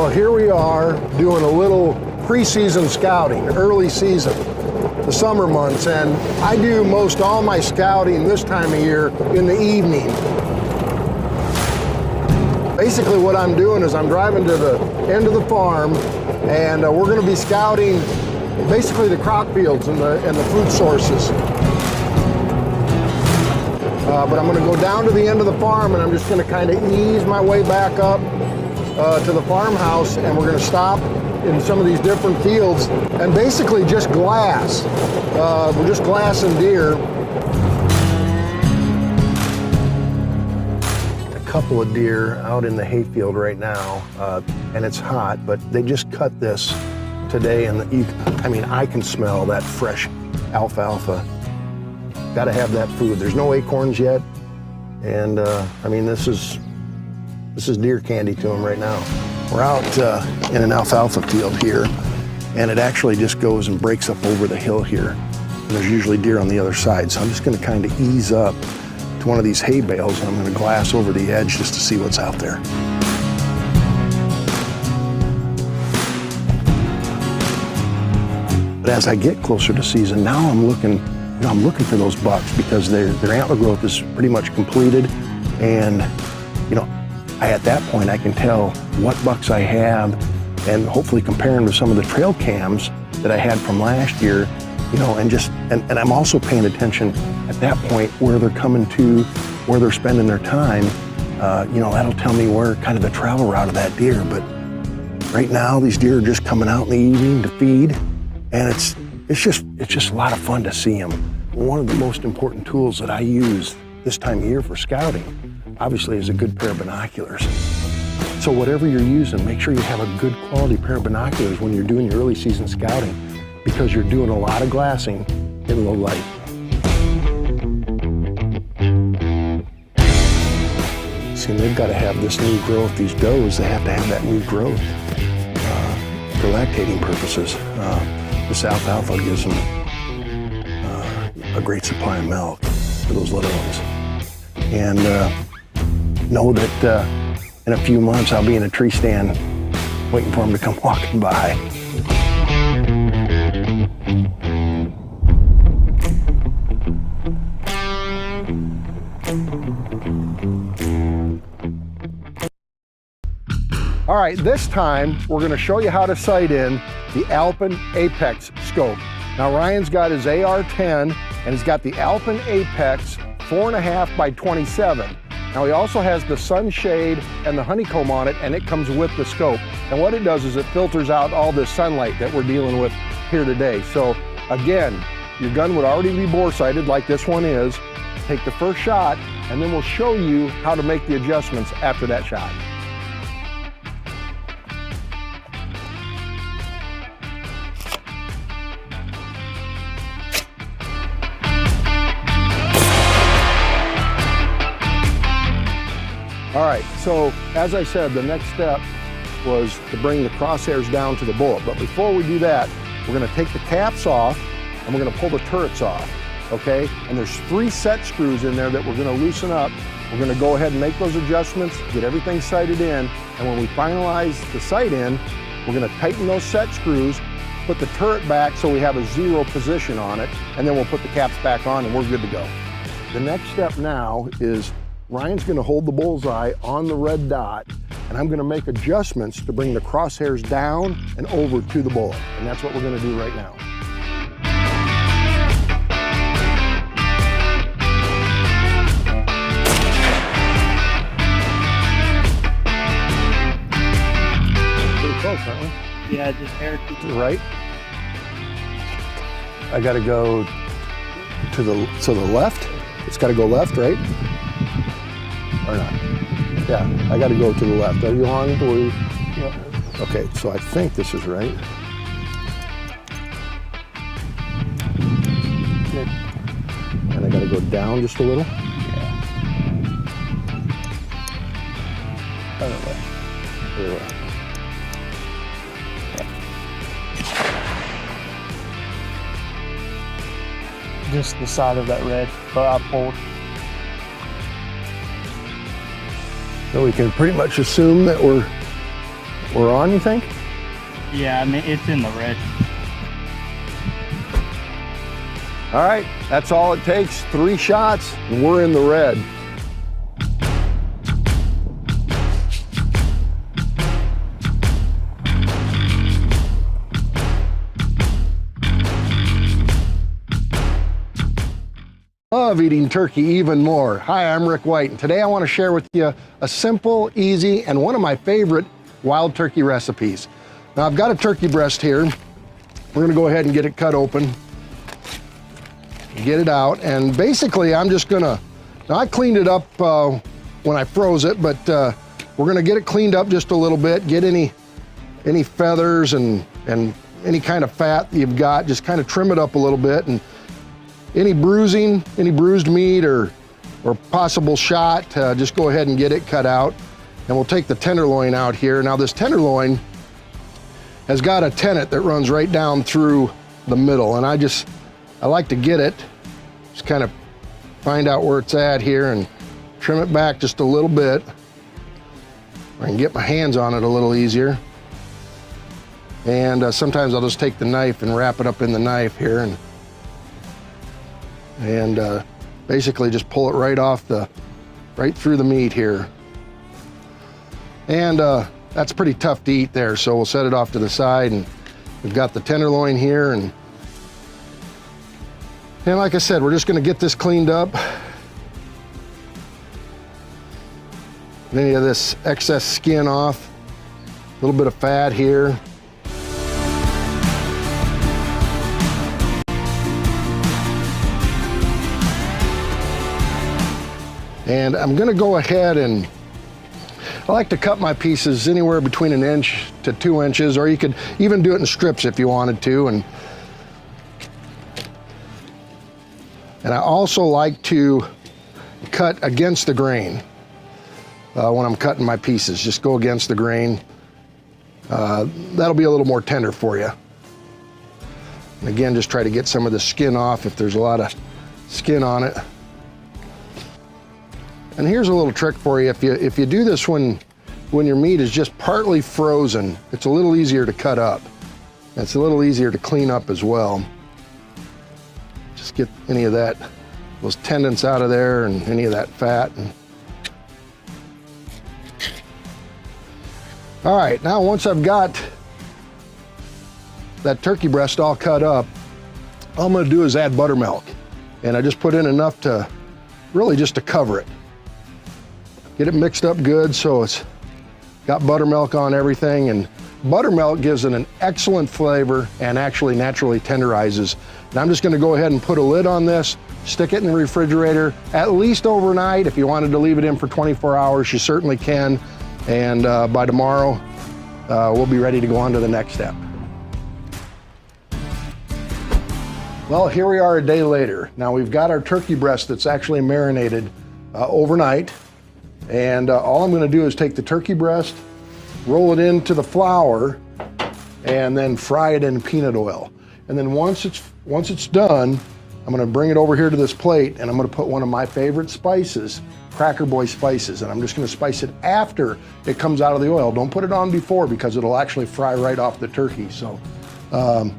Well, here we are doing a little pre-season scouting, early season, the summer months, and I do most all my scouting this time of year in the evening. Basically what I'm doing is I'm driving to the end of the farm, and we're going to be scouting basically the crop fields and the food sources. But I'm going to go down to the end of the farm, and I'm just going to kind of ease my way back up to the farmhouse, and we're going to stop in some of these different fields and basically just glass. We're just glassing deer. A couple of deer out in the hayfield right now, and it's hot, but they just cut this today, and I mean, I can smell that fresh alfalfa. Got to have that food. There's no acorns yet, and I mean, this is deer candy to them right now. We're out in an alfalfa field here, and it actually just goes and breaks up over the hill here. And there's usually deer on the other side, so I'm just going to kind of ease up to one of these hay bales, and I'm going to glass over the edge just to see what's out there. But as I get closer to season, now I'm looking for those bucks because their antler growth is pretty much completed, and at that point I can tell what bucks I have, and hopefully compare them to some of the trail cams that I had from last year, and I'm also paying attention at that point where they're coming to, where they're spending their time. That'll tell me where kind of the travel route of that deer. But right now these deer are just coming out in the evening to feed, and it's just a lot of fun to see them. One of the most important tools that I use this time of year for scouting, obviously, is a good pair of binoculars. So whatever you're using, make sure you have a good quality pair of binoculars when you're doing your early season scouting, because you're doing a lot of glassing in low light. See, they've got to have this new growth. These does, they have to have that new growth for lactating purposes. This alfalfa gives them a great supply of milk for those little ones. And know that in a few months I'll be in a tree stand waiting for them to come walking by. All right, this time we're going to show you how to sight in the Alpen Apex scope. Now Ryan's got his AR-10, and he's got the Alpen Apex 4.5 by 27. Now he also has the sunshade and the honeycomb on it, and it comes with the scope. And what it does is it filters out all this sunlight that we're dealing with here today. So again, your gun would already be bore sighted like this one is. Take the first shot, and then we'll show you how to make the adjustments after that shot. All right, so as I said, the next step was to bring the crosshairs down to the bullet. But before we do that, we're gonna take the caps off, and we're gonna pull the turrets off, okay? And there's 3 set screws in there that we're gonna loosen up. We're gonna go ahead and make those adjustments, get everything sighted in, and when we finalize the sight in, we're gonna tighten those set screws, put the turret back so we have a 0 position on it, and then we'll put the caps back on and we're good to go. The next step now is Ryan's gonna hold the bullseye on the red dot, and I'm gonna make adjustments to bring the crosshairs down and over to the bullet. And that's what we're gonna do right now. Pretty close, aren't we? Yeah, just hair to the right. I gotta go to the left. It's gotta go left, right? Or not? Yeah, I got to go to the left. Are you on it? Yeah. Okay, so I think this is right. Good. And I got to go down just a little. Yeah. Other way. Other way. Just the side of that red, but I pulled. So we can pretty much assume that we're on, you think? Yeah, I mean, it's in the red. All right, that's all it takes. 3 shots, and we're in the red. Love eating turkey even more. Hi, I'm Rick White, and today I want to share with you a simple, easy, and one of my favorite wild turkey recipes. Now, I've got a turkey breast here. We're gonna go ahead and get it cut open, get it out, and basically I'm just gonna, now I cleaned it up when I froze it, but we're gonna get it cleaned up just a little bit, get any feathers and any kind of fat that you've got, just kind of trim it up a little bit, and any bruising, any bruised meat or possible shot, just go ahead and get it cut out. And we'll take the tenderloin out here. Now this tenderloin has got a tenet that runs right down through the middle, and I like to get it, just kind of find out where it's at here and trim it back just a little bit. I can get my hands on it a little easier. And sometimes I'll just take the knife and wrap it up in the knife here and basically just pull it right through the meat here. And that's pretty tough to eat there, so we'll set it off to the side, and we've got the tenderloin here, and like I said, we're just gonna get this cleaned up. Any of this excess skin off, a little bit of fat here. And I'm gonna go ahead and I like to cut my pieces anywhere between 1 inch to 2 inches, or you could even do it in strips if you wanted to. And I also like to cut against the grain when I'm cutting my pieces. Just go against the grain. That'll be a little more tender for you. And again, just try to get some of the skin off if there's a lot of skin on it. And here's a little trick for you. If you do this when your meat is just partly frozen, it's a little easier to cut up. It's a little easier to clean up as well. Just get any of those tendons out of there and any of that fat. All right, now once I've got that turkey breast all cut up, all I'm gonna do is add buttermilk. And I just put in enough to really just to cover it. Get it mixed up good so it's got buttermilk on everything, and buttermilk gives it an excellent flavor and actually naturally tenderizes. And I'm just gonna go ahead and put a lid on this, stick it in the refrigerator, at least overnight. If you wanted to leave it in for 24 hours, you certainly can. And by tomorrow, we'll be ready to go on to the next step. Well, here we are a day later. Now we've got our turkey breast that's actually marinated overnight. And all I'm gonna do is take the turkey breast, roll it into the flour, and then fry it in peanut oil. And then once it's done, I'm gonna bring it over here to this plate, and I'm gonna put one of my favorite spices, Cracker Boy spices, and I'm just gonna spice it after it comes out of the oil. Don't put it on before, because it'll actually fry right off the turkey. So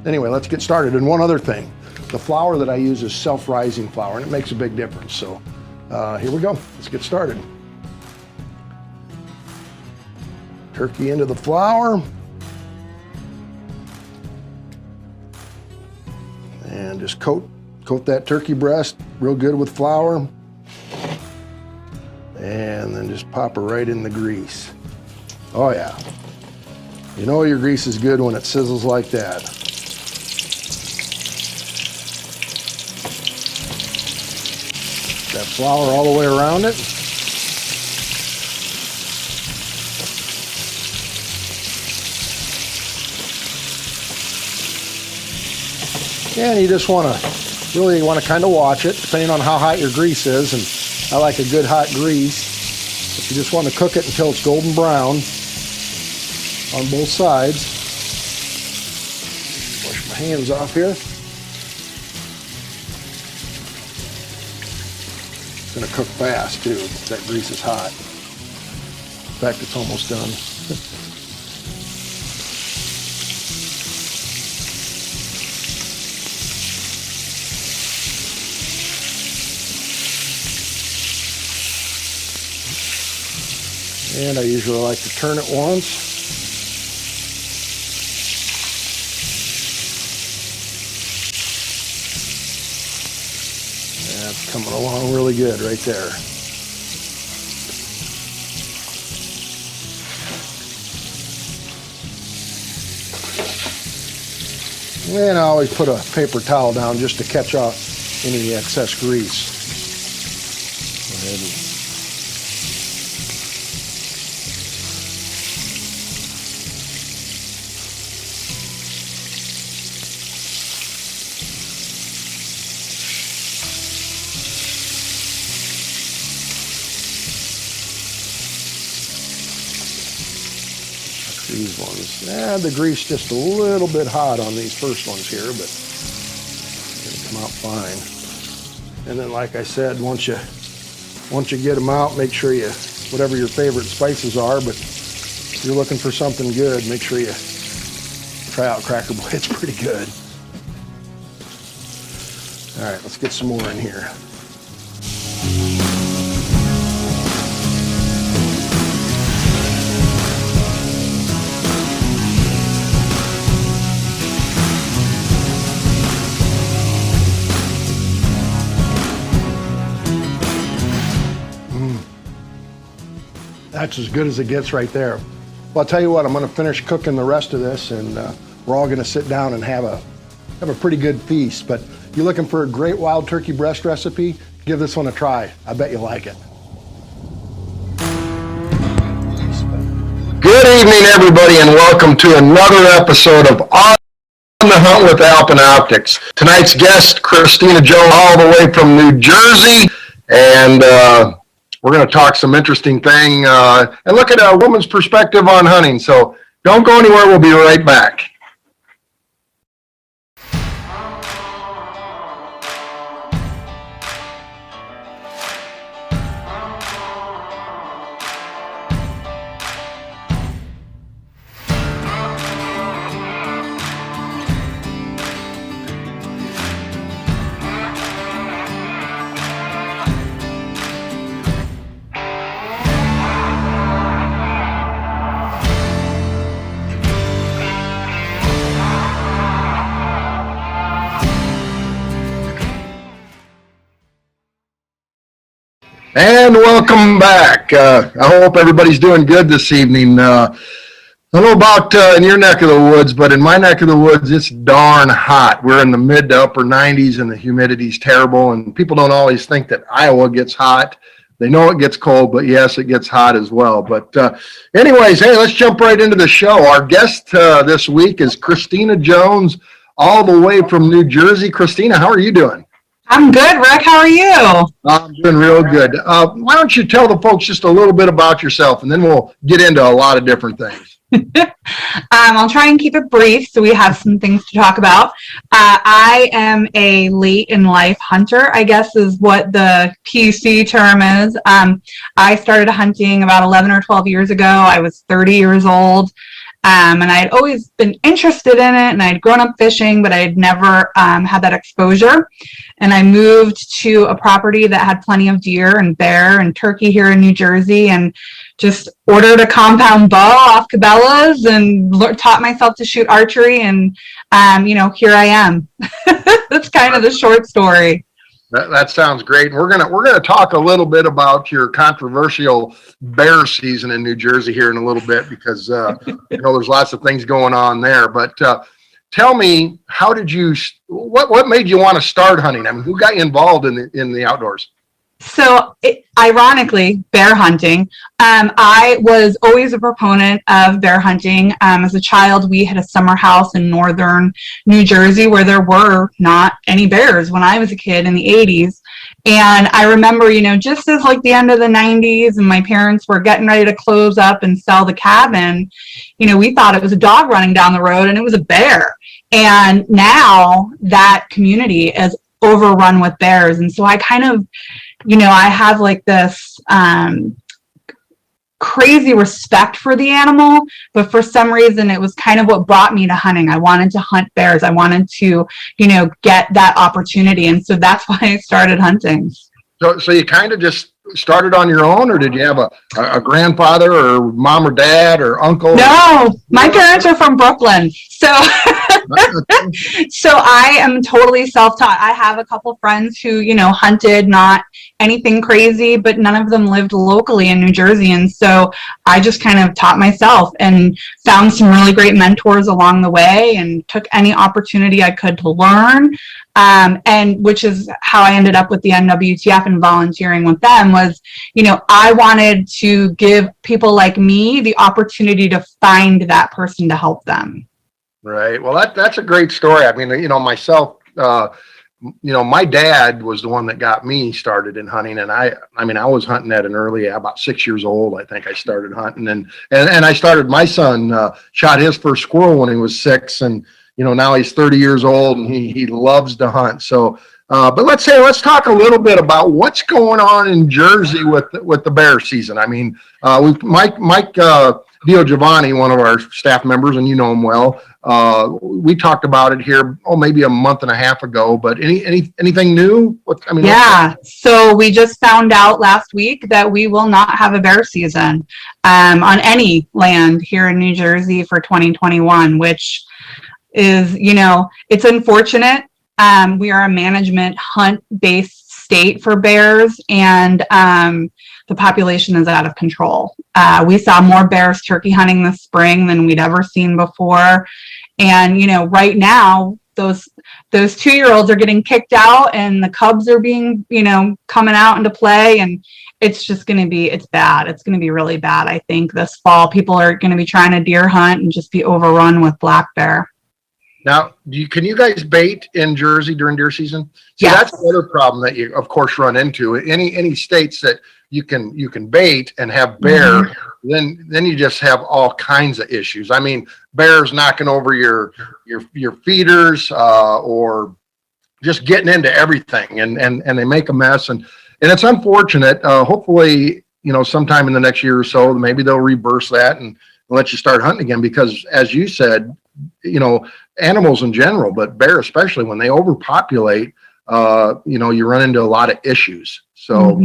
anyway, let's get started. And one other thing, the flour that I use is self-rising flour, and it makes a big difference. So here we go, let's get started. Turkey into the flour. And just coat that turkey breast real good with flour. And then just pop her right in the grease. Oh yeah. You know your grease is good when it sizzles like that. That flour all the way around it. And you just really want to kind of watch it, depending on how hot your grease is. And I like a good hot grease. But you just want to cook it until it's golden brown on both sides. Wash my hands off here. It's going to cook fast too. That grease is hot. In fact, it's almost done. And I usually like to turn it once. That's coming along really good right there. And I always put a paper towel down just to catch off any excess grease. Go ahead and these ones. The grease just a little bit hot on these first ones here, but it's gonna come out fine. And then, like I said, once you get them out, make sure you, whatever your favorite spices are, but if you're looking for something good, make sure you try out Cracker Boy. It's pretty good. All right, let's get some more in here. That's as good as it gets right there. Well, I'll tell you what, I'm going to finish cooking the rest of this, and we're all going to sit down and have a pretty good feast. But you're looking for a great wild turkey breast recipe, give this one a try. I bet you'll like it. Good evening, everybody, and welcome to another episode of On the Hunt with Alpine Optics. Tonight's guest, Cristina Jones, all the way from New Jersey, and we're going to talk some interesting thing and look at a woman's perspective on hunting. So don't go anywhere. We'll be right back. And welcome back. I hope everybody's doing good this evening. I don't know about in your neck of the woods, but in my neck of the woods, it's darn hot. We're in the mid to upper 90s and the humidity's terrible. And people don't always think that Iowa gets hot. They know it gets cold, but yes, it gets hot as well. But anyways, hey, let's jump right into the show. Our guest this week is Cristina Jones, all the way from New Jersey. Cristina, how are you doing? I'm good, Rick. How are you? I'm doing real good. Why don't you tell the folks just a little bit about yourself, and then we'll get into a lot of different things. I'll try and keep it brief so we have some things to talk about. I am a late in life hunter, I guess is what the PC term is. I started hunting about 11 or 12 years ago. I was 30 years old. And I had always been interested in it, and I'd grown up fishing, but I had never had that exposure. And I moved to a property that had plenty of deer and bear and turkey here in New Jersey, and just ordered a compound bow off Cabela's and taught myself to shoot archery. And, here I am. That's kind of the short story. That sounds great. We're gonna talk a little bit about your controversial bear season in New Jersey here in a little bit, because there's lots of things going on there. But tell me, what made you want to start hunting? I mean, who got you involved in the outdoors? So, ironically, bear hunting. I was always a proponent of bear hunting. As a child, we had a summer house in northern New Jersey where there were not any bears when I was a kid in the 80s. And I remember, just as like the end of the 90s and my parents were getting ready to close up and sell the cabin, we thought it was a dog running down the road, and it was a bear. And now that community is overrun with bears. And so I kind of, I have like this crazy respect for the animal, but for some reason it was kind of what brought me to hunting. I wanted to hunt bears. I wanted to, get that opportunity. And so that's why I started hunting. So you kind of just started on your own, or did you have a grandfather or mom or dad or uncle? No, my parents are from Brooklyn. So so I am totally self-taught. I have a couple friends who, hunted, not anything crazy, but none of them lived locally in New Jersey. And so I just kind of taught myself and found some really great mentors along the way and took any opportunity I could to learn. And which is how I ended up with the NWTF and volunteering with them was, I wanted to give people like me the opportunity to find that person to help them. Right. Well, that's a great story. I mean, myself, my dad was the one that got me started in hunting. And I was hunting at an early, about 6 years old. I think I started hunting and I started, my son shot his first squirrel when he was 6, and, now he's 30 years old and he loves to hunt. So, but let's talk a little bit about what's going on in Jersey with the bear season. I mean, Mike Giovanni, one of our staff members, and you know him well. We talked about it here, maybe a month and a half ago. But anything new? So we just found out last week that we will not have a bear season on any land here in New Jersey for 2021, which is, it's unfortunate. We are a management hunt-based state for bears, and the population is out of control. We saw more bears turkey hunting this spring than we'd ever seen before. And, right now, those 2-year-olds are getting kicked out and the cubs are being, coming out into play. And it's just going to be, it's bad. It's going to be really bad. I think this fall, people are going to be trying to deer hunt and just be overrun with black bear. Now, can you guys bait in Jersey during deer season? So yes. That's another problem that you, of course, run into. Any states that you can bait and have bear, then you just have all kinds of issues. I mean, bears knocking over your feeders or just getting into everything, and they make a mess, and it's unfortunate. Hopefully, sometime in the next year or so, maybe they'll reverse that and let you start hunting again, because as you said, animals in general, but bear especially, when they overpopulate, you run into a lot of issues. So,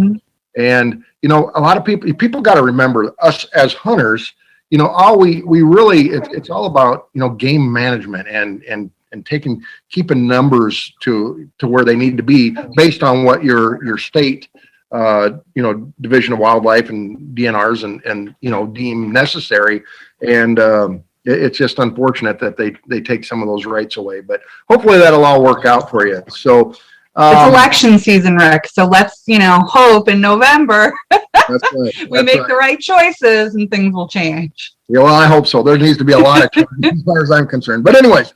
and, a lot of people got to remember, us as hunters, we really, it's all about, game management and keeping numbers to where they need to be based on what your state, Division of Wildlife and DNRs and deem necessary. And, it's just unfortunate that they take some of those rights away, but hopefully that'll all work out for you. So it's election season, Rick. So let's, hope in November that's right. we make the right choices and things will change. Yeah, well, I hope so. There needs to be a lot of change as far as I'm concerned. But anyways,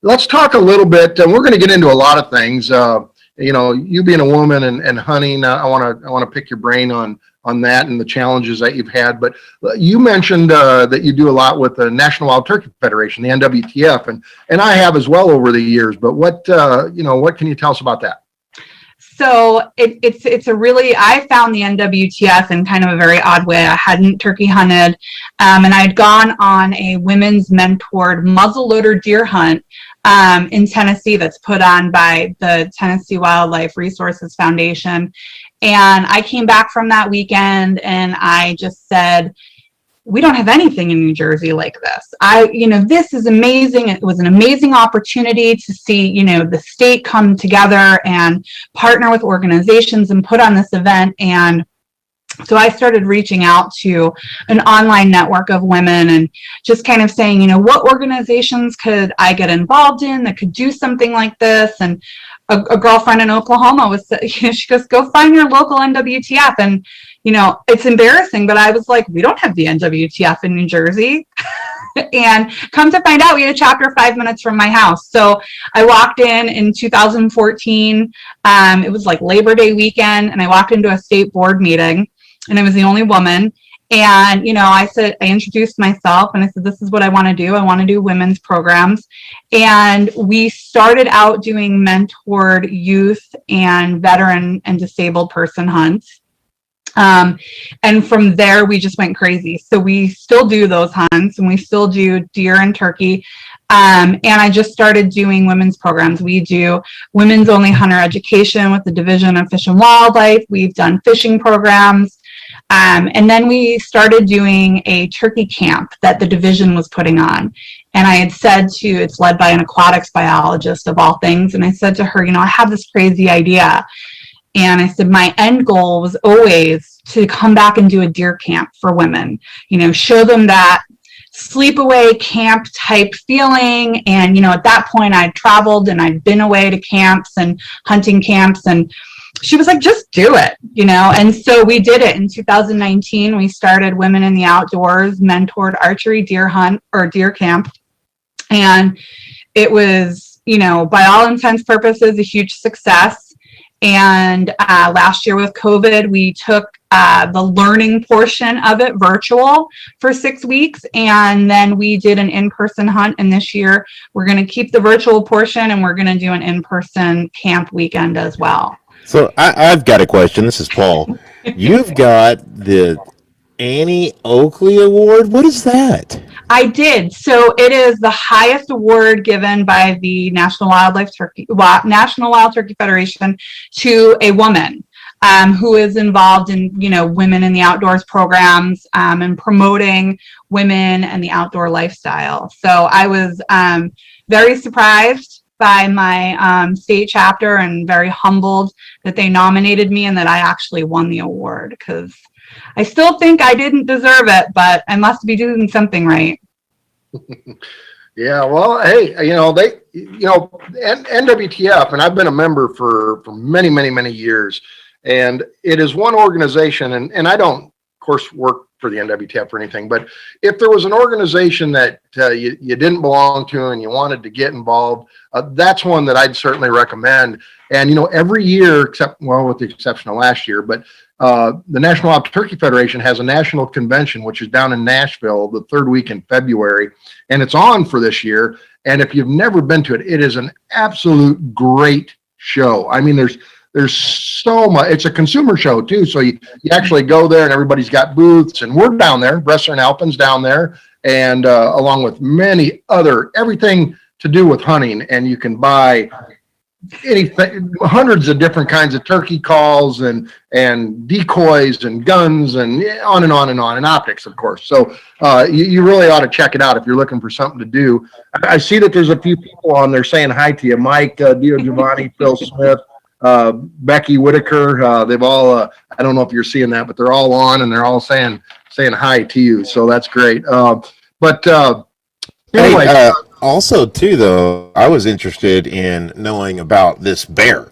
let's talk a little bit, and we're going to get into a lot of things. You being a woman and hunting, I want to pick your brain on that and the challenges that you've had. But you mentioned that you do a lot with the National Wild Turkey Federation, the NWTF, and I have as well over the years. But what can you tell us about that? So it's a really, I found the NWTF in kind of a very odd way. I hadn't turkey hunted, and I'd gone on a women's mentored muzzleloader deer hunt in Tennessee that's put on by the Tennessee Wildlife Resources Foundation. And I came back from that weekend and I just said, we don't have anything in New Jersey like this. This is amazing. It was an amazing opportunity to see, the state come together and partner with organizations and put on this event. And so I started reaching out to an online network of women and just kind of saying, what organizations could I get involved in that could do something like this? And a girlfriend in Oklahoma was, she goes, go find your local NWTF. And, it's embarrassing, but I was like, we don't have the NWTF in New Jersey. And come to find out, we had a chapter 5 minutes from my house. So I walked in 2014. It was like Labor Day weekend. And I walked into a state board meeting and I was the only woman. And, I introduced myself and I said, this is what I want to do. I want to do women's programs. And we started out doing mentored youth and veteran and disabled person hunts. And from there, we just went crazy. So we still do those hunts and we still do deer and turkey. And I just started doing women's programs. We do women's only hunter education with the Division of Fish and Wildlife. We've done fishing programs. And then we started doing a turkey camp that the division was putting on. And I had said it's led by an aquatics biologist of all things. And I said to her, I have this crazy idea. And I said, my end goal was always to come back and do a deer camp for women, show them that sleepaway camp type feeling. And, at that point I'd traveled and I'd been away to camps and hunting camps, and she was like, just do it, and so we did it in 2019. We started Women in the Outdoors mentored archery deer hunt or deer camp, and it was, by all intents purposes, a huge success. And last year with COVID, we took the learning portion of it virtual for 6 weeks, and then we did an in-person hunt. And this year we're going to keep the virtual portion, and we're going to do an in-person camp weekend as well. So I've got a question. This is Paul. You've got the Annie Oakley Award. What is that? I did. So it is the highest award given by the National Wild Turkey Federation to a woman who is involved in, women in the outdoors programs and promoting women and the outdoor lifestyle. So I was very surprised by my state chapter and very humbled that they nominated me and that I actually won the award, because I still think I didn't deserve it, but I must be doing something right. Yeah, well, hey, NWTF, and I've been a member for many, many, many years, and it is one organization, and I don't, of course, work for the NWTF or anything, but if there was an organization that you didn't belong to and you wanted to get involved, that's one that I'd certainly recommend. And, every year, with the exception of last year, but the National Wild Turkey Federation has a national convention, which is down in Nashville the third week in February, and it's on for this year. And if you've never been to it, it is an absolute great show. I mean, there's so much. It's a consumer show too, so you actually go there and everybody's got booths, and we're down there. Wrestler and Alpin's down there, and along with many other everything to do with hunting, and you can buy anything, hundreds of different kinds of turkey calls and decoys and guns and on and on and on, and optics, of course. So you really ought to check it out if you're looking for something to do. I see that there's a few people on there saying hi to you, Mike, Dio Giovanni, Phil Smith, Becky Whitaker. They've all I don't know if you're seeing that, but they're all on and they're all saying hi to you, so that's great. Anyway, hey, also too, though, I was interested in knowing about this bear.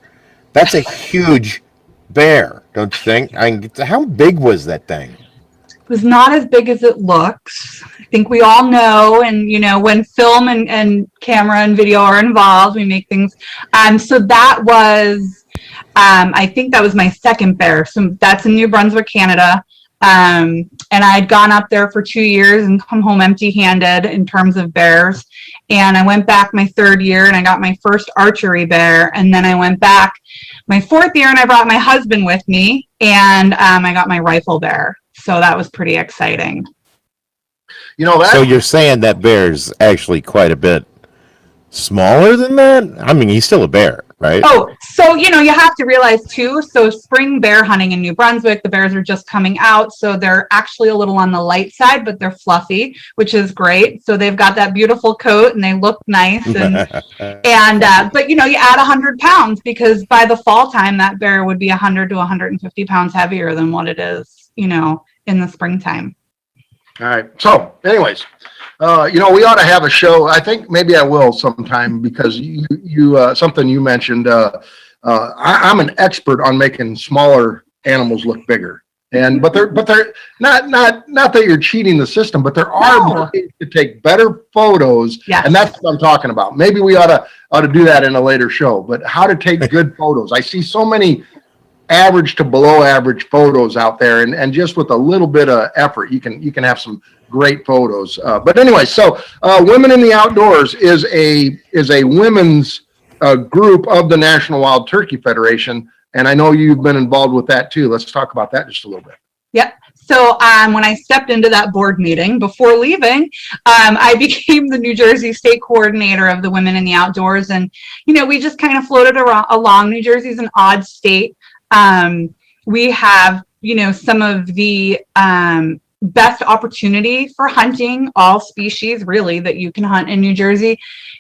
That's a huge bear, don't you think? How big was that thing? It was not as big as it looks. I think we all know, and when film and camera and video are involved, we make things. So that was, I think that was my second bear. So that's in New Brunswick, Canada. And I'd gone up there for 2 years and come home empty-handed in terms of bears. And I went back my third year and I got my first archery bear. And then I went back my fourth year and I brought my husband with me, and I got my rifle bear. So that was pretty exciting. So you're saying that bear's actually quite a bit smaller than that? I mean, he's still a bear, right? Oh, so, you have to realize too, so spring bear hunting in New Brunswick, the bears are just coming out. So they're actually a little on the light side, but they're fluffy, which is great. So they've got that beautiful coat and they look nice. But you add 100 pounds, because by the fall time, that bear would be 100 to 150 pounds heavier than what it is, in the springtime. All right. So anyways, we ought to have a show. I think maybe I will sometime, because you something you mentioned. I'm an expert on making smaller animals look bigger, but they're not that you're cheating the system, but there are ways to take better photos, yes. And that's what I'm talking about. Maybe we ought to do that in a later show. But how to take good photos? I see so many average to below average photos out there, and just with a little bit of effort, you can have some great photos. But anyway, so Women in the Outdoors is a women's group of the National Wild Turkey Federation, and I know you've been involved with that too. Let's talk about that just a little bit. Yep. So when I stepped into that board meeting before leaving, I became the New Jersey state coordinator of the Women in the Outdoors. And, we just kind of floated along. New Jersey's an odd state. We have, some of the best opportunity for hunting all species, really, that you can hunt in New Jersey.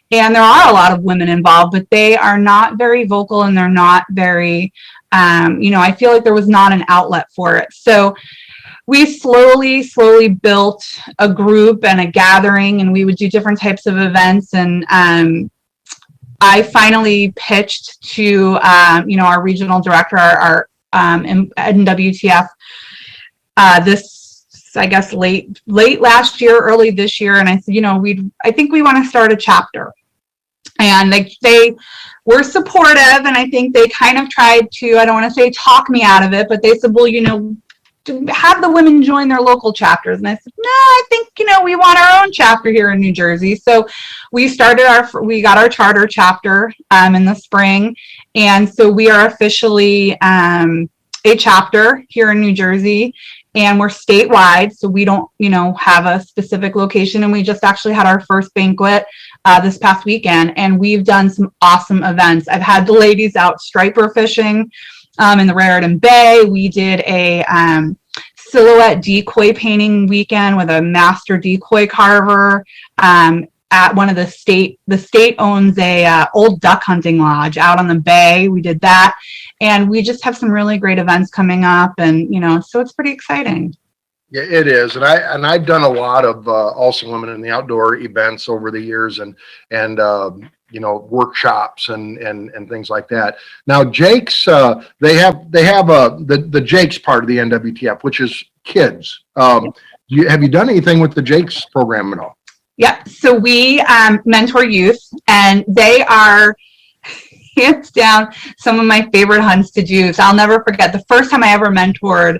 And there are a lot of women involved, but they are not very vocal, and they're not very, I feel like there was not an outlet for it. So we slowly built a group and a gathering, and we would do different types of events. And I finally pitched to, our regional director, our NWTF, I guess late last year, early this year. And I said, I think we want to start a chapter. And they were supportive, and I think they kind of tried to, I don't want to say talk me out of it, but they said, well, to have the women join their local chapters. And I said, no, I think, we want our own chapter here in New Jersey. So we got our charter chapter in the spring. And so we are officially a chapter here in New Jersey, and we're statewide. So we don't, have a specific location. And we just actually had our first banquet this past weekend, and we've done some awesome events. I've had the ladies out striper fishing in the Raritan Bay. We did a silhouette decoy painting weekend with a master decoy carver at one of the state owns a old duck hunting lodge out on the bay. We did that, and we just have some really great events coming up, and so it's pretty exciting. Yeah, it is, and I've done a lot of also Women in the Outdoor events over the years, and workshops and things like that. Now, Jake's they have the Jake's part of the NWTF, which is kids. Have you done anything with the Jake's program at all? Yep. So we mentor youth, and they are hands down some of my favorite hunts to do. So I'll never forget the first time I ever mentored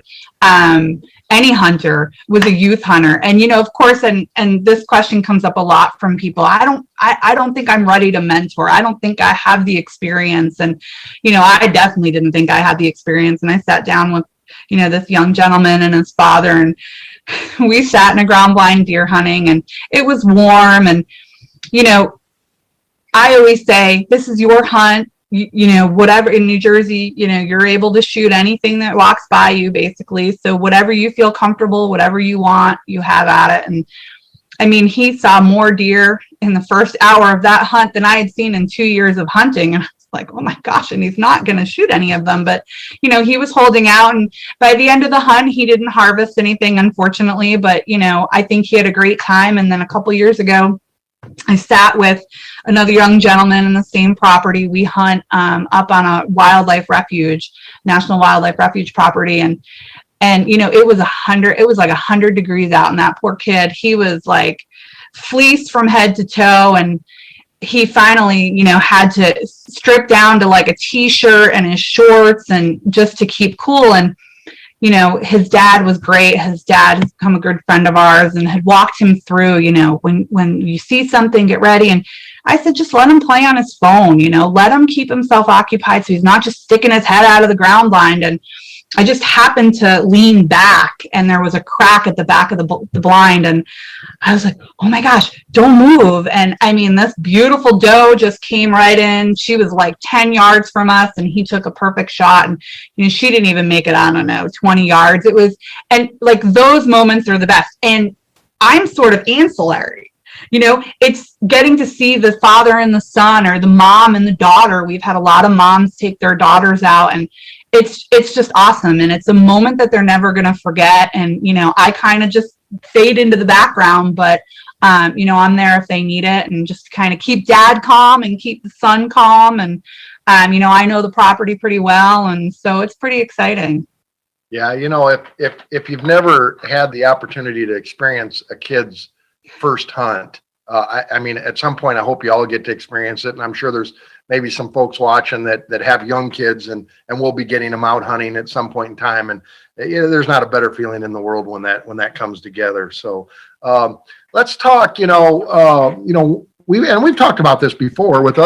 any hunter was a youth hunter. And, of course, and this question comes up a lot from people. I don't think I'm ready to mentor. I don't think I have the experience. And, I definitely didn't think I had the experience. And I sat down with, this young gentleman and his father, and we sat in a ground blind deer hunting, and it was warm. And, I always say, this is your hunt. Whatever in New Jersey, you're able to shoot anything that walks by you, basically. So whatever you feel comfortable, whatever you want, you have at it. And I mean, he saw more deer in the first hour of that hunt than I had seen in 2 years of hunting. And I was like, oh my gosh, and he's not going to shoot any of them. But, he was holding out. And by the end of the hunt, he didn't harvest anything, unfortunately. But, I think he had a great time. And then a couple years ago, I sat with another young gentleman in the same property. We hunt up on a wildlife refuge, National Wildlife Refuge property. And it was like 100 degrees out. And that poor kid, he was like fleeced from head to toe. And he finally, had to strip down to like a t-shirt and his shorts, and just to keep cool. And his dad was great. His dad has become a good friend of ours and had walked him through, when you see something, get ready. And I said, just let him play on his phone, let him keep himself occupied, so he's not just sticking his head out of the ground blind. And I just happened to lean back, and there was a crack at the back of the blind. And I was like, oh my gosh, don't move. And I mean, this beautiful doe just came right in. She was like 10 yards from us, and he took a perfect shot. And, she didn't even make it, I don't know, 20 yards. It was, and like those moments are the best. And I'm sort of ancillary. It's getting to see the father and the son, or the mom and the daughter. We've had a lot of moms take their daughters out, and it's just awesome. And it's a moment that they're never going to forget. And, I kind of just fade into the background, but, I'm there if they need it, and just kind of keep dad calm and keep the son calm. And, I know the property pretty well. And so it's pretty exciting. Yeah. If you've never had the opportunity to experience a kid's first hunt, I mean, at some point, I hope you all get to experience it. And I'm sure there's maybe some folks watching that have young kids, and we'll be getting them out hunting at some point in time. And there's not a better feeling in the world when that comes together. So let's talk. We've talked about this before with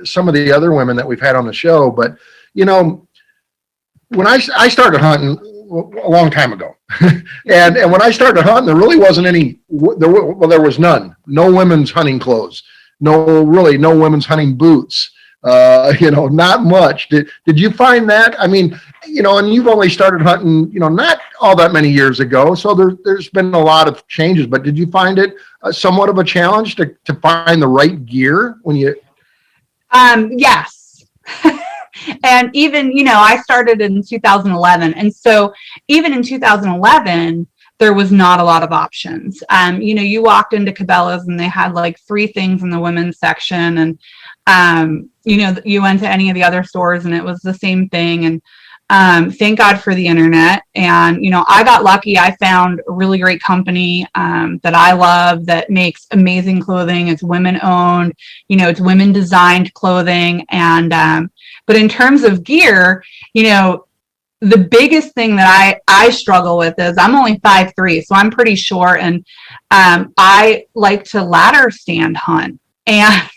some of the other women that we've had on the show. But when I started hunting, a long time ago. and when I started hunting, there really wasn't any, there was none. No women's hunting clothes. No women's hunting boots. Not much. Did you find that? I mean, and you've only started hunting, not all that many years ago. So there's been a lot of changes, but did you find it somewhat of a challenge to find the right gear when you? Yes. And even, I started in 2011. And so even in 2011, there was not a lot of options. You walked into Cabela's and they had like 3 things in the women's section. And, you went to any of the other stores and it was the same thing. And thank God for the internet. And, I got lucky. I found a really great company that I love that makes amazing clothing. It's women owned, it's women designed clothing. And, but in terms of gear, the biggest thing that I struggle with is I'm only 5'3", so I'm pretty short. And I like to ladder stand hunt. And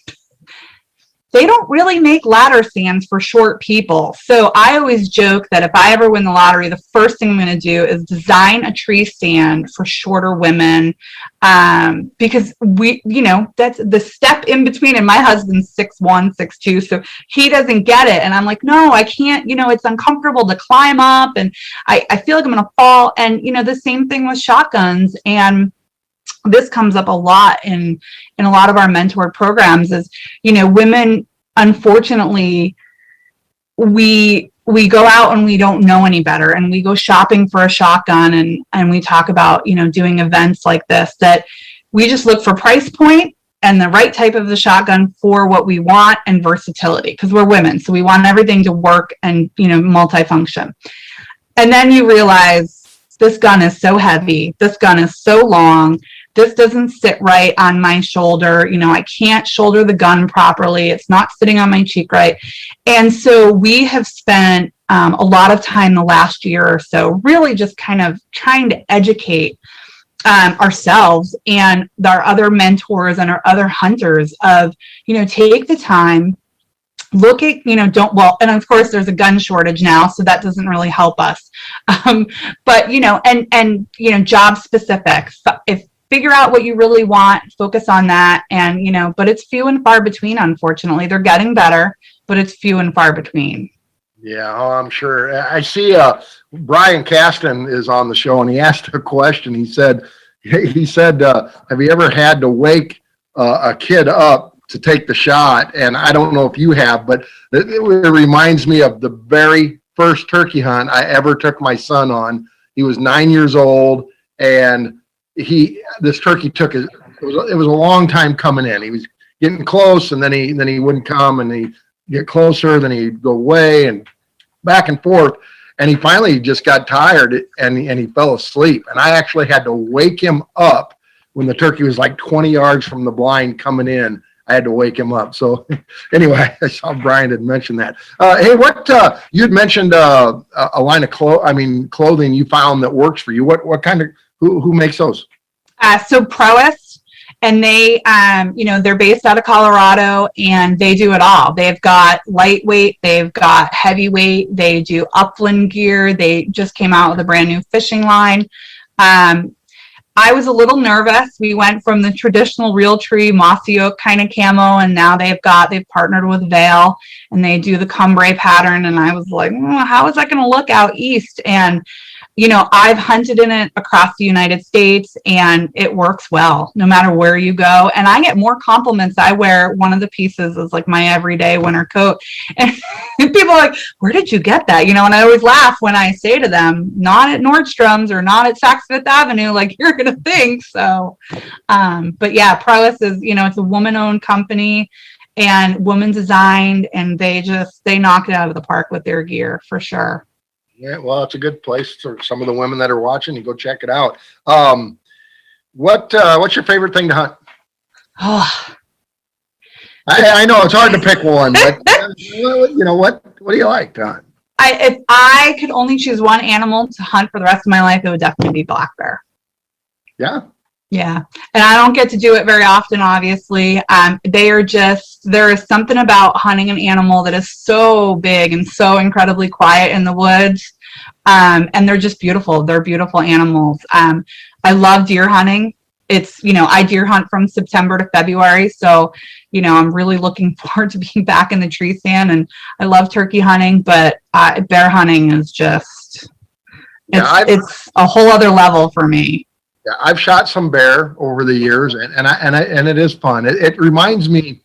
they don't really make ladder stands for short people. So I always joke that if I ever win the lottery, the first thing I'm going to do is design a tree stand for shorter women. Because that's the step in between. And my husband's 6'1", 6'2", so he doesn't get it. And I'm like, no, I can't, it's uncomfortable to climb up. And I feel like I'm going to fall. And, the same thing with shotguns. And this comes up a lot in a lot of our mentor programs is, women, unfortunately, we go out and we don't know any better, and we go shopping for a shotgun, and we talk about, doing events like this, that we just look for price point and the right type of the shotgun for what we want and versatility, because we're women. So we want everything to work and, multifunction. And then you realize this gun is so heavy. This gun is so long. This doesn't sit right on my shoulder. I can't shoulder the gun properly. It's not sitting on my cheek right. And so we have spent a lot of time the last year or so really just kind of trying to educate ourselves and our other mentors and our other hunters of, take the time, look at, and of course there's a gun shortage now, so that doesn't really help us. But, job specific. If figure out what you really want, focus on that. And, but it's few and far between, unfortunately. They're getting better, but it's few and far between. Yeah, I'm sure. I see Brian Caston is on the show, and he asked a question. He said, have you ever had to wake a kid up to take the shot? And I don't know if you have, but it reminds me of the very first turkey hunt I ever took my son on. He was 9 years old, and this turkey it was a long time coming in. He was getting close, and then he wouldn't come, and he'd get closer, then he'd go away, and back and forth. And he finally just got tired, and he fell asleep. And I actually had to wake him up when the turkey was like 20 yards from the blind coming in. I had to wake him up. So anyway, I saw Brian had mentioned that. Hey, what you'd mentioned a line of clothing you found that works for you. What kind of who makes those? So Proest, and they, they're based out of Colorado, and they do it all. They've got lightweight, they've got heavyweight, they do upland gear. They just came out with a brand new fishing line. I was a little nervous. We went from the traditional Realtree mossy oak kind of camo, and now they've partnered with Vail, and they do the cumbre pattern. And I was like, how is that going to look out east? And I've hunted in it across the United States, and it works well no matter where you go. And I get more compliments. I wear one of the pieces is like my everyday winter coat. And people are like, where did you get that? And I always laugh when I say to them, not at Nordstrom's or not at Saks Fifth Avenue, like you're going to think. So, but yeah, Proest is, it's a woman-owned company and woman designed, and they knock it out of the park with their gear for sure. Yeah, well, it's a good place for some of the women that are watching. You go check it out. What's your favorite thing to hunt? Oh, I know it's hard to pick one, but what do you like to hunt? If I could only choose one animal to hunt for the rest of my life, it would definitely be black bear. Yeah. Yeah. And I don't get to do it very often, obviously. There is something about hunting an animal that is so big and so incredibly quiet in the woods. And they're just beautiful. They're beautiful animals. I love deer hunting. It's, I deer hunt from September to February. So, I'm really looking forward to being back in the tree stand, and I love turkey hunting, but bear hunting is just, it's a whole other level for me. Yeah, I've shot some bear over the years, and it is fun. It reminds me,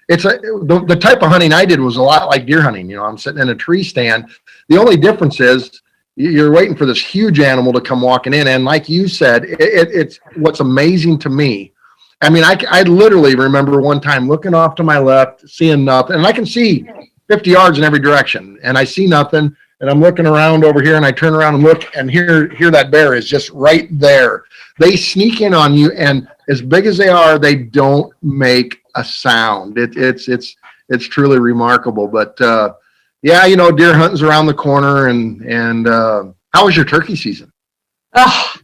the type of hunting I did was a lot like deer hunting. I'm sitting in a tree stand. The only difference is you're waiting for this huge animal to come walking in, and like you said, it's what's amazing to me. I mean, I literally remember one time looking off to my left, seeing nothing, and I can see 50 yards in every direction, and I see nothing. And I'm looking around over here, and I turn around and look, and here that bear is just right there. They sneak in on you, and as big as they are, they don't make a sound. It's truly remarkable. But yeah, deer hunting's around the corner, and how was your turkey season? Oh,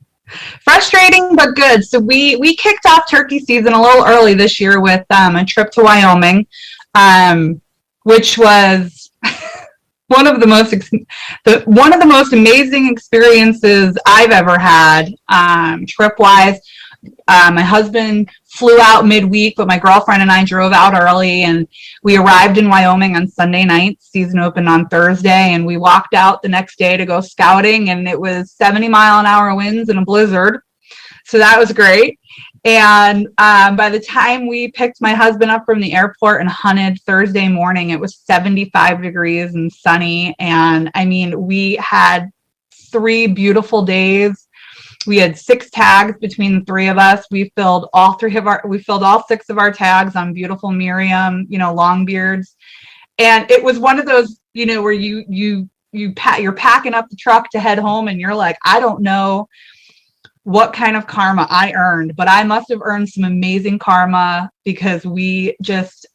frustrating but good. So we kicked off turkey season a little early this year with a trip to Wyoming, which was one of the most amazing experiences I've ever had, trip-wise. My husband flew out midweek, but my girlfriend and I drove out early, and we arrived in Wyoming on Sunday night. Season opened on Thursday, and we walked out the next day to go scouting, and it was 70-mile-an-hour winds and a blizzard. So that was great. And by the time we picked my husband up from the airport and hunted Thursday morning, it was 75 degrees and sunny. And I mean, we had 3 beautiful days. We had 6 tags between the 3 of us. We filled all 6 of our tags on beautiful Miriam, longbeards. And it was one of those, where you're packing up the truck to head home, and you're like, I don't know what kind of karma I earned, but I must have earned some amazing karma, because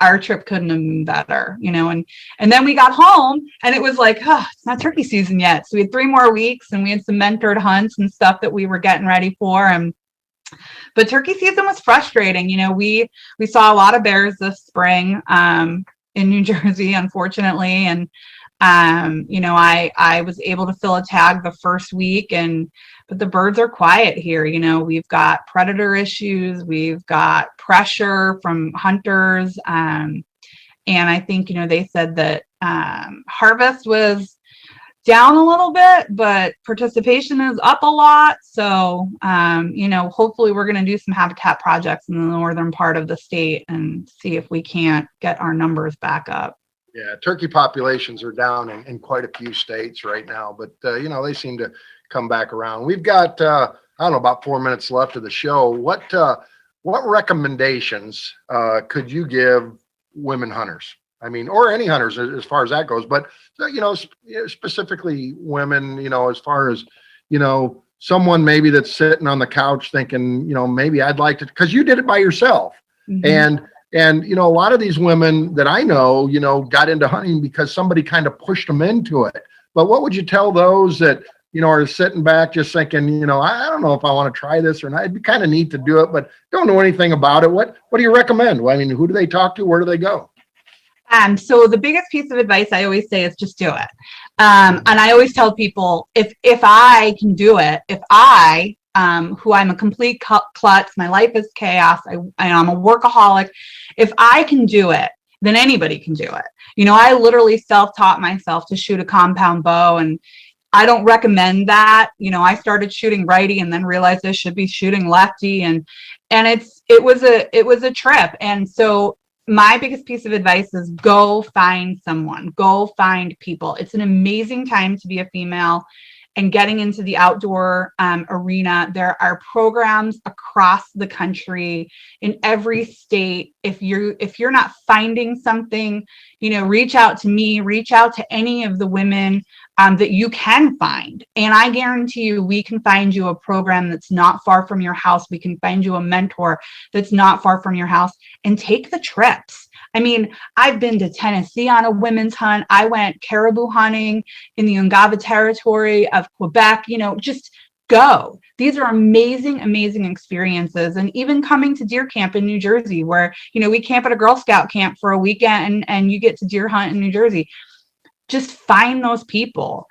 our trip couldn't have been better, and then we got home, and it was like, it's not turkey season yet. So we had 3 more weeks, and we had some mentored hunts and stuff that we were getting ready for. But turkey season was frustrating. We saw a lot of bears this spring, in New Jersey, unfortunately. And, I was able to fill a tag the first week, but the birds are quiet here. We've got predator issues. We've got pressure from hunters. And I think, they said that harvest was down a little bit, but participation is up a lot. So, hopefully we're going to do some habitat projects in the northern part of the state and see if we can't get our numbers back up. Yeah, turkey populations are down in quite a few states right now, but they seem to come back around. We've got I don't know, about 4 minutes left of the show. What recommendations could you give women hunters? I mean, or any hunters as far as that goes, but specifically women. As far as someone maybe that's sitting on the couch thinking, maybe I'd like to, because you did it by yourself, mm-hmm. And a lot of these women that I know, got into hunting because somebody kind of pushed them into it. But what would you tell those that, are sitting back just thinking, I don't know if I want to try this or not. It'd be kind of neat to do it, but don't know anything about it. What do you recommend? Well, I mean, who do they talk to? Where do they go? So the biggest piece of advice I always say is just do it. And I always tell people, if I can do it, if I, who I'm a complete klutz, my life is chaos, I'm a workaholic. If I can do it, then anybody can do it. I literally self-taught myself to shoot a compound bow, and I don't recommend that. I started shooting righty and then realized I should be shooting lefty, and it was a trip. And so my biggest piece of advice is go find someone, go find people. It's an amazing time to be a female and getting into the outdoor arena. There are programs across the country in every state. If you're not finding something, reach out to me, reach out to any of the women that you can find. And I guarantee you, we can find you a program that's not far from your house. We can find you a mentor that's not far from your house, and take the trips. I mean, I've been to Tennessee on a women's hunt. I went caribou hunting in the Ungava territory of Quebec. Just go. These are amazing, amazing experiences. And even coming to deer camp in New Jersey, where, we camp at a Girl Scout camp for a weekend, and you get to deer hunt in New Jersey. Just find those people.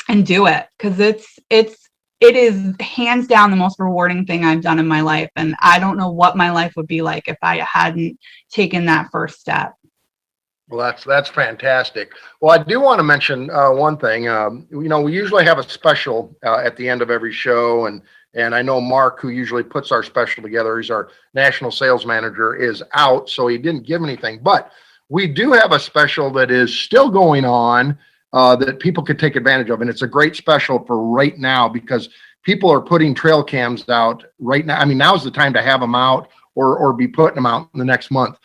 and do it, because it is hands down the most rewarding thing I've done in my life. And I don't know what my life would be like if I hadn't taken that first step. Well, that's fantastic. Well, I do want to mention one thing. We usually have a special at the end of every show, and I know Mark, who usually puts our special together, he's our national sales manager, is out, so he didn't give anything. But we do have a special that is still going on that people could take advantage of, and it's a great special for right now because people are putting trail cams out right now. I mean, now's the time to have them out or be putting them out in the next month.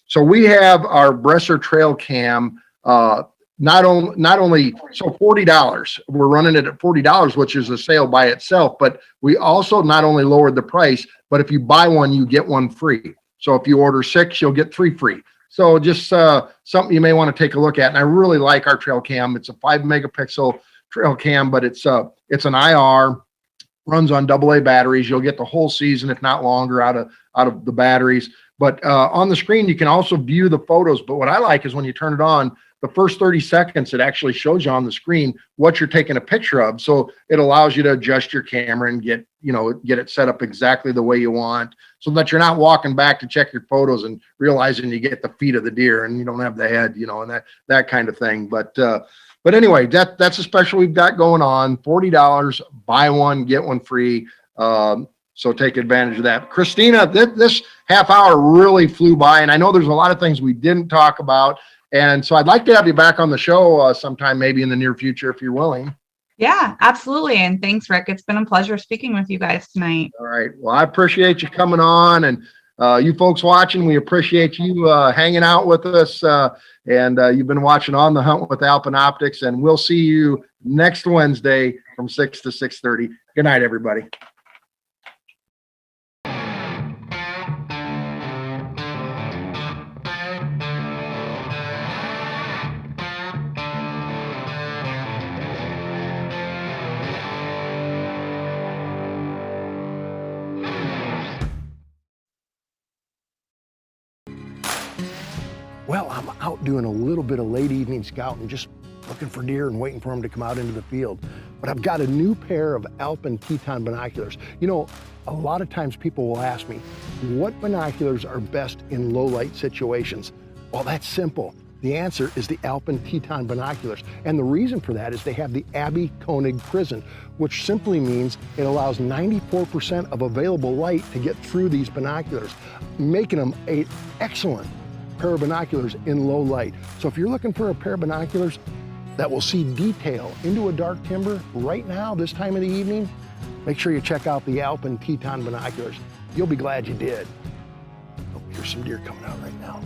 So we have our Bresser Trail Cam, not only so $40. We're running it at $40, which is a sale by itself. But we also not only lowered the price, but if you buy one, you get one free. So if you order 6, you'll get 3 free. So just something you may want to take a look at. And I really like our trail cam. It's a 5 megapixel trail cam, but it's an IR, runs on AA batteries. You'll get the whole season, if not longer, out of the batteries. But on the screen, you can also view the photos. But what I like is when you turn it on, the first 30 seconds, it actually shows you on the screen what you're taking a picture of. So it allows you to adjust your camera and get it set up exactly the way you want, so that you're not walking back to check your photos and realizing you get the feet of the deer and you don't have the head, and that kind of thing. But anyway, that's a special we've got going on. $40, buy one, get one free. So take advantage of that. Cristina, this half hour really flew by, and I know there's a lot of things we didn't talk about. And so I'd like to have you back on the show sometime, maybe in the near future, if you're willing. Yeah, absolutely. And thanks, Rick. It's been a pleasure speaking with you guys tonight. All right. Well, I appreciate you coming on, and you folks watching, we appreciate you hanging out with us. And you've been watching On the Hunt with Alpine Optics, and we'll see you next Wednesday from 6 to 6:30. Good night, everybody. Well, I'm out doing a little bit of late evening scouting, just looking for deer and waiting for them to come out into the field. But I've got a new pair of Alpine Teton binoculars. A lot of times people will ask me, what binoculars are best in low light situations? Well, that's simple. The answer is the Alpine Teton binoculars. And the reason for that is they have the Abbey Koenig prism, which simply means it allows 94% of available light to get through these binoculars, making them an excellent pair of binoculars in low light. So if you're looking for a pair of binoculars that will see detail into a dark timber right now, this time of the evening, make sure you check out the Alpine Teton binoculars. You'll be glad you did. Oh, here's some deer coming out right now.